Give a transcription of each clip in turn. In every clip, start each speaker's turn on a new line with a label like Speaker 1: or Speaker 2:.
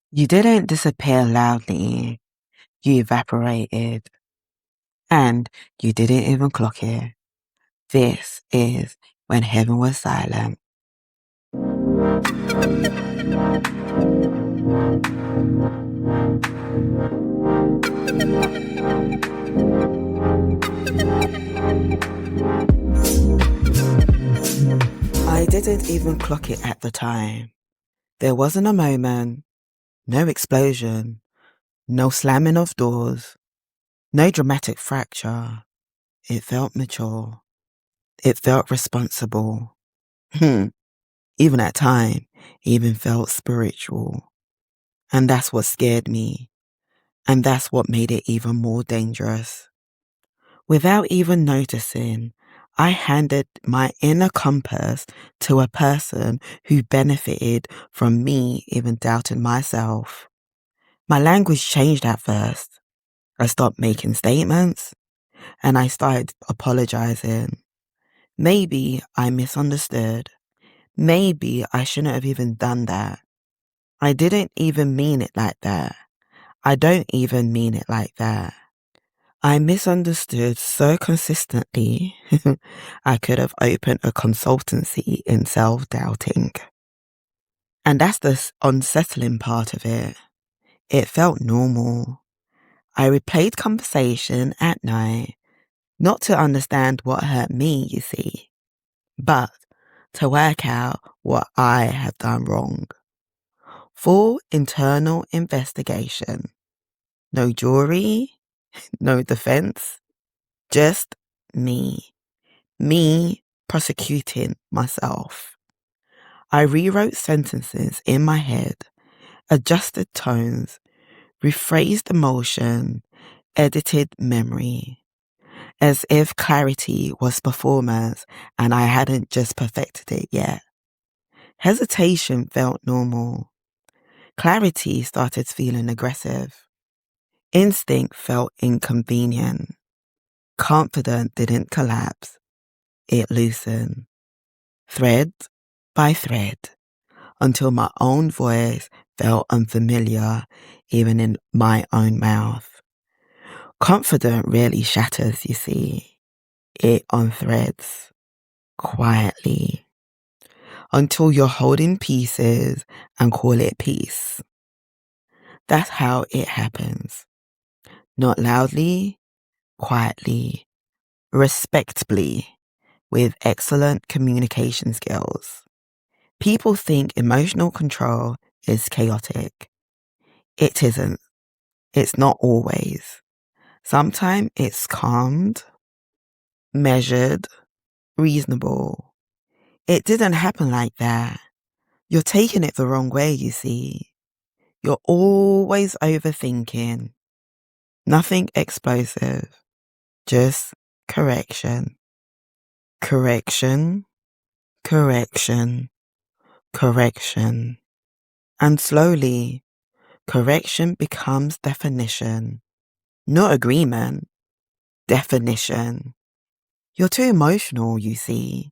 Speaker 1: You didn't disappear loudly, you evaporated, and you didn't even clock it. This is when heaven was silent. I didn't even clock it at the time. There wasn't a moment, no explosion, no slamming of doors, no dramatic fracture. It felt mature. It felt responsible. Even at time, even felt spiritual. And that's what scared me. And that's what made it even more dangerous. Without even noticing, I handed my inner compass to a person who benefited from me even doubting myself. My language changed at first. I stopped making statements and I started apologizing. Maybe I misunderstood. Maybe I shouldn't have even done that. I didn't even mean it like that. I don't even mean it like that. I misunderstood so consistently, I could have opened a consultancy in self-doubting. And that's the unsettling part of it. It felt normal. I replayed conversation at night, not to understand what hurt me, you see, but to work out what I had done wrong. Full internal investigation. No jury, no defense, just me. Me prosecuting myself. I rewrote sentences in my head, adjusted tones, rephrased emotion, edited memory, as if clarity was performance and I hadn't just perfected it yet. Hesitation felt normal. Clarity started feeling aggressive. Instinct felt inconvenient. Confidence didn't collapse. It loosened. Thread by thread, until my own voice felt unfamiliar even in my own mouth. Confidence really shatters, you see. It unthreads quietly until you're holding pieces and call it peace. That's how it happens. Not loudly, quietly, respectably, with excellent communication skills. People think emotional control is chaotic. It isn't. It's not always. Sometimes it's calmed, measured, reasonable. It didn't happen like that. You're taking it the wrong way, you see. You're always overthinking. Nothing explosive. Just correction. Correction. Correction. Correction. And slowly, correction becomes definition. Not agreement. Definition. You're too emotional, you see.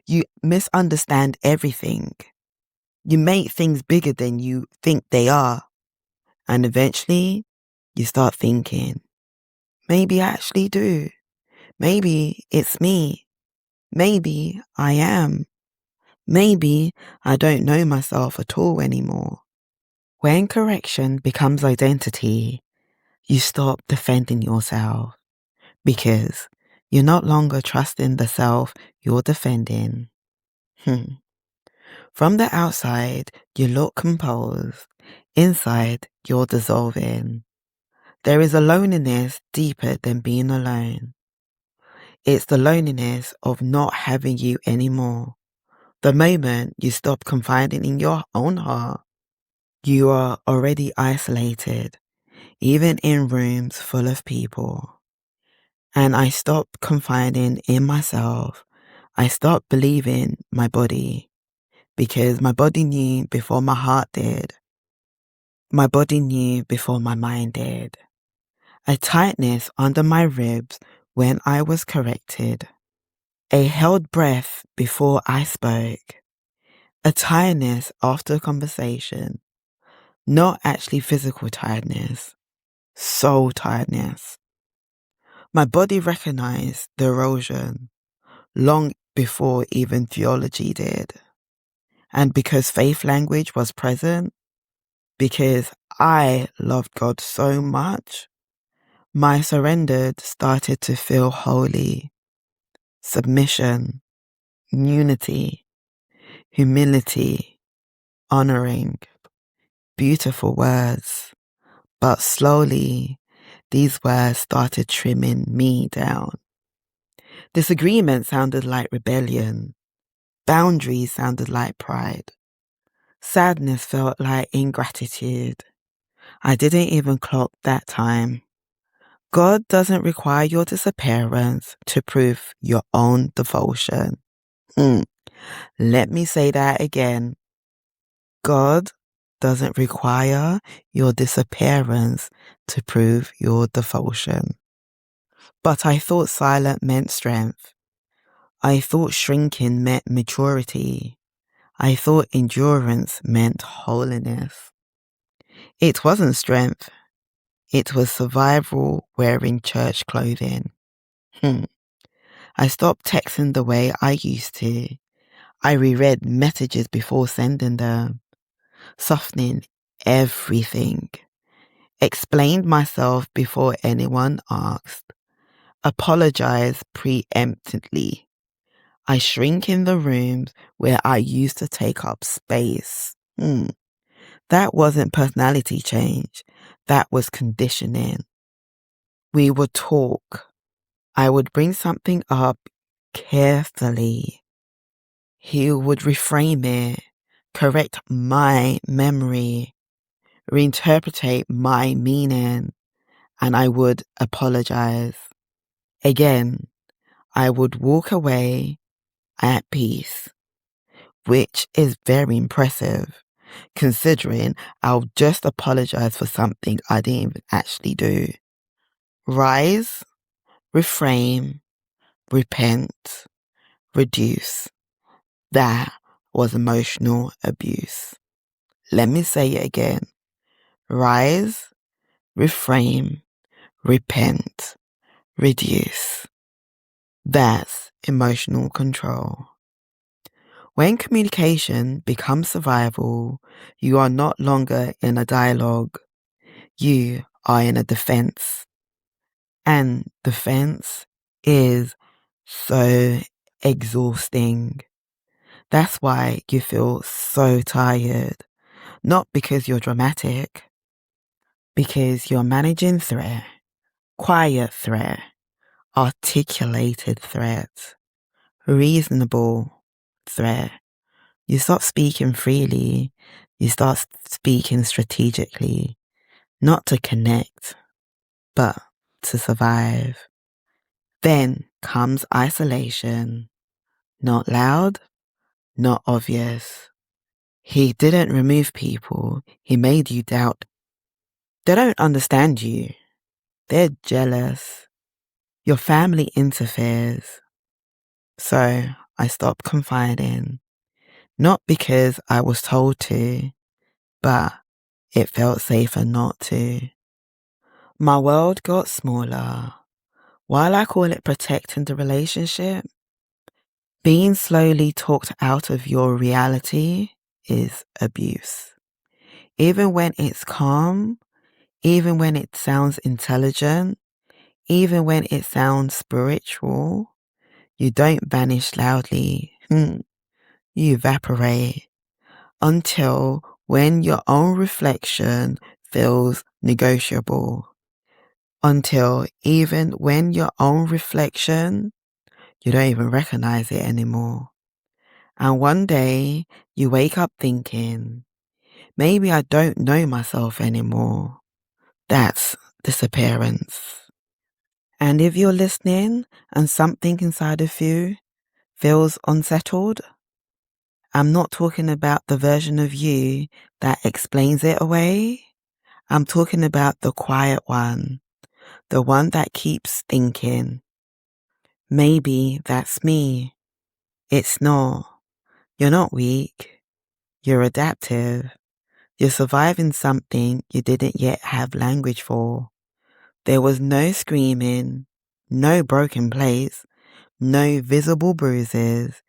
Speaker 1: You misunderstand everything. You make things bigger than you think they are. And eventually, you start thinking, maybe I actually do. Maybe it's me. Maybe I am. Maybe I don't know myself at all anymore. When correction becomes identity, you stop defending yourself because you're not longer trusting the self you're defending. From the outside, you look composed. Inside, you're dissolving. There is a loneliness deeper than being alone. It's the loneliness of not having you anymore. The moment you stop confiding in your own heart, you are already isolated, even in rooms full of people. And I stopped confiding in myself. I stopped believing my body because my body knew before my heart did. My body knew before my mind did. A tightness under my ribs when I was corrected. A held breath before I spoke. A tiredness after a conversation. Not actually physical tiredness, soul tiredness. My body recognized the erosion long before even theology did. And because faith language was present, because I loved God so much, my surrendered started to feel holy, submission, unity, humility, honoring, beautiful words. But slowly, these words started trimming me down. Disagreement sounded like rebellion. Boundaries sounded like pride. Sadness felt like ingratitude. I didn't even clock that time. God doesn't require your disappearance to prove your own devotion. Let me say that again. God doesn't require your disappearance to prove your devotion. But I thought silent meant strength. I thought shrinking meant maturity. I thought endurance meant holiness. It wasn't strength. It was survival wearing church clothing. I stopped texting the way I used to. I reread messages before sending them, softening everything. Explained myself before anyone asked. Apologized preemptively. I shrink in the rooms where I used to take up space. That wasn't personality change. That was conditioning. We would talk. I would bring something up carefully. He would reframe it, correct my memory, reinterpret my meaning, and I would apologize. Again, I would walk away at peace, which is very impressive, considering I'll just apologize for something I didn't even actually do. Rise, reframe, repent, reduce. That was emotional abuse. Let me say it again. Rise, reframe, repent, reduce. That's emotional control. When communication becomes survival, you are not longer in a dialogue. You are in a defense. And defense is so exhausting. That's why you feel so tired. Not because you're dramatic, because you're managing threat, quiet threat, articulated threat, reasonable threat. You stop speaking freely, you start speaking strategically, not to connect, but to survive. Then comes isolation, not loud, not obvious. He didn't remove people, he made you doubt. They don't understand you. They're jealous. Your family interferes. So I stopped confiding. Not because I was told to, but it felt safer not to. My world got smaller. While I call it protecting the relationship, being slowly talked out of your reality is abuse. Even when it's calm, even when it sounds intelligent, even when it sounds spiritual, you don't vanish loudly. You evaporate until when your own reflection feels negotiable. Until even when your own reflection, you don't even recognize it anymore. And one day you wake up thinking, maybe I don't know myself anymore. That's disappearance. And if you're listening and something inside of you feels unsettled, I'm not talking about the version of you that explains it away. I'm talking about the quiet one, the one that keeps thinking, maybe that's me. It's not. You're not weak. You're adaptive. You're surviving something you didn't yet have language for. There was no screaming, no broken plates, no visible bruises,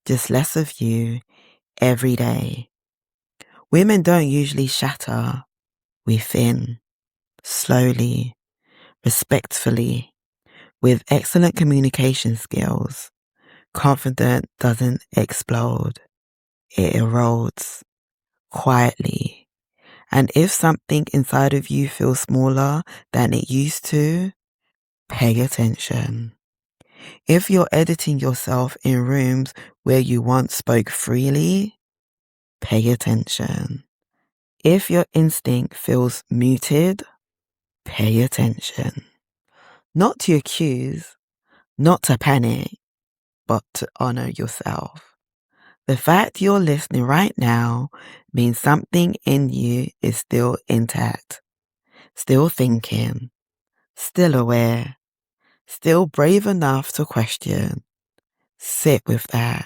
Speaker 1: just less of you every day. Women don't usually shatter. We thin, slowly, respectfully, with excellent communication skills. Confidence doesn't explode. It erodes quietly. And if something inside of you feels smaller than it used to, pay attention. If you're editing yourself in rooms where you once spoke freely, pay attention. If your instinct feels muted, pay attention. Not to accuse, not to panic, but to honor yourself. The fact you're listening right now means something in you is still intact, still thinking, still aware, still brave enough to question. Sit with that.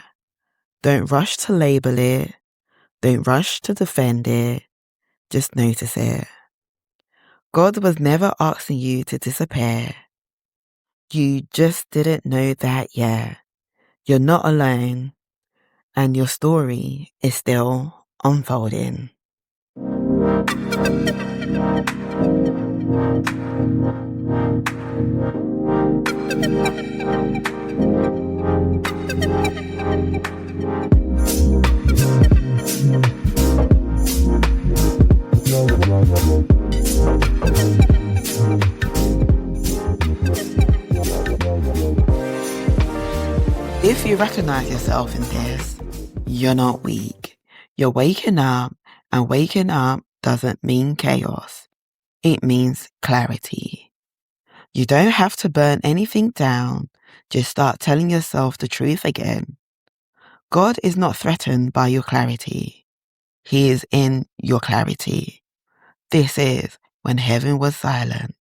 Speaker 1: Don't rush to label it. Don't rush to defend it. Just notice it. God was never asking you to disappear. You just didn't know that yet. You're not alone, and your story is still unfolding. If you recognize yourself in this, you're not weak. You're waking up, and waking up doesn't mean chaos. It means clarity. You don't have to burn anything down. Just start telling yourself the truth again. God is not threatened by your clarity. He is in your clarity. This is when heaven was silent.